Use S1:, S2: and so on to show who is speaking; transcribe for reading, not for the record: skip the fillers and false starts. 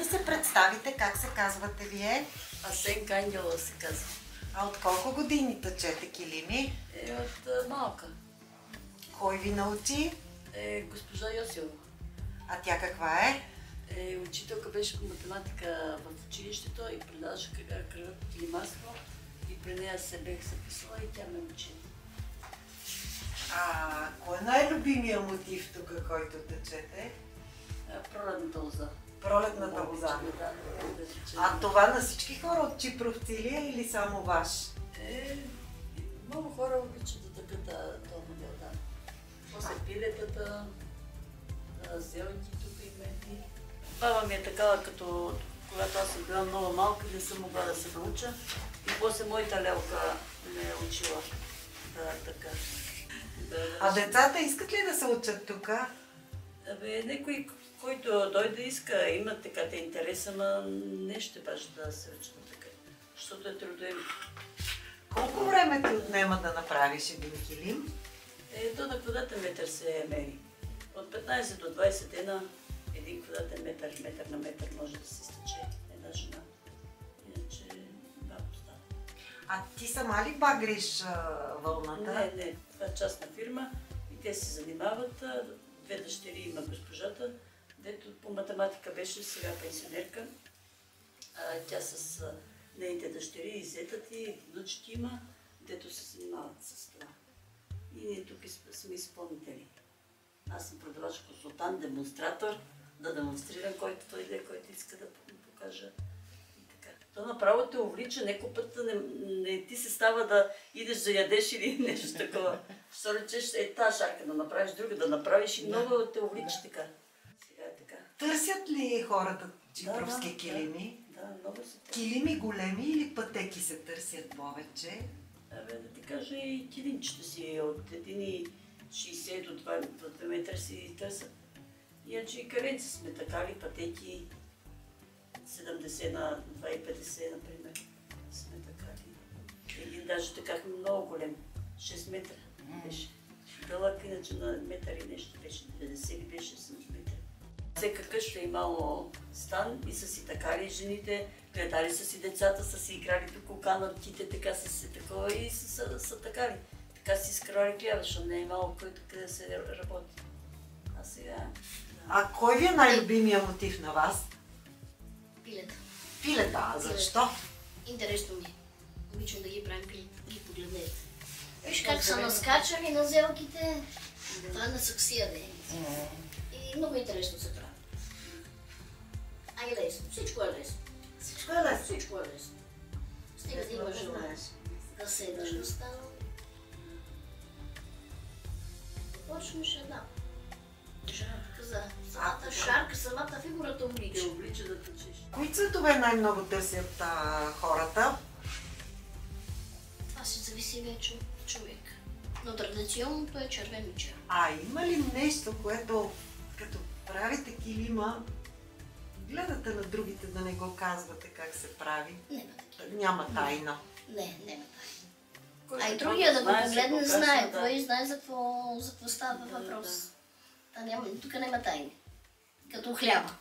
S1: се представите? Как се казвате вие?
S2: Асенка Ангелова се казва.
S1: А от колко години тъчете килими?
S2: От малка.
S1: Кой ви научи?
S2: Госпожа Йосилова.
S1: А тя каква е?
S2: Учителка беше по математика в училището и предаваше кръвното килимарство. И при нея се бех записала и тя ме учи.
S1: Кой е най-любимия мотив тук, който тъчете?
S2: Пролетната лоза.
S1: Пролетната лоза. А това на всички хора от Чипровци ли е или само ваш?
S2: Много хора обичат да тъкат този модел, да. После пилетата, зеленки тук и меди. Баба ми е такава, като когато аз съм била много малка, не съм могла да се науча. И после моята лелка ме е учила така.
S1: А децата искат ли да се учат тук?
S2: Некой, който дойде иска, има така те интереса, но не ще баш да се учат така, защото е трудоемко.
S1: Колко време ти отнема да направиш един килим?
S2: То на квадратен метър се мери. От 15 до 20 дена един квадратен метър, метър на метър може да се изтъче една жена. Иначе бабо става.
S1: А ти сама ли багриш вълната?
S2: Не. Това е частна фирма и те се занимават. Две дъщери има госпожата, дето по математика беше, сега пенсионерка. Тя с нейните дъщери и зетът и внучки има, дето се занимават с това. И ние тук сме изпълнители. Аз съм продавач, консултант, демонстратор, да демонстрирам който дойде, който иска да покажа. И така. То направо те увлича, некои път не ти се става да идеш да ядеш или нещо такова. Що речеш, тази шарка да направиш, друга да направиш и много те увлича така. Сега е така.
S1: Търсят ли хората чипровски килими?
S2: Да, много се търсят.
S1: Килими големи или пътеки се търсят повече?
S2: Да ти кажа, и килимчета си от 1,60 до 2 метра си търсят. Иначе и каренци сме такали, пътеки 70 на 2,50, например, сме такали. Един даже така много голем, 6 метра беше. Дълъг, иначе на метър и нещо беше, 90 ли беше сантиметра. Всека къща е имало стан и са си такали жените, гледали са си децата, са си играли до коканърките, така са си такова и са такали. Така си изкривали хляба, защото не е имало който къде да се работи. А сега...
S1: А кой ви е най-любимия мотив на вас?
S3: Пилета.
S1: Пилета, а защо?
S3: Интересно ми. Обичам да ги правим пилета, да ги погледнете. Виж как са наскачали на зелките. Това е на саксия, де. И много интересно се прави. А и лесно. Всичко е лесно.
S1: Всичко е лесно.
S3: Всичко е лесно. Стига да има желание. Да седаш на стана. Почнеш една. Жената каза, самата шарка, самата фигура те облича.
S2: Те облича да тъчеш.
S1: Кои цветове най-много търсят хората?
S3: Това си зависи вече от човек. Но традиционното е червено и черно.
S1: Има ли нещо, което като правите килима, гледате на другите да не го казвате как се прави?
S3: Няма такива.
S1: Няма тайна.
S3: Не, няма тайна. А и другия да го погледне знае. Той знае за какво става въпрос. Тук няма тайни. Като хляба.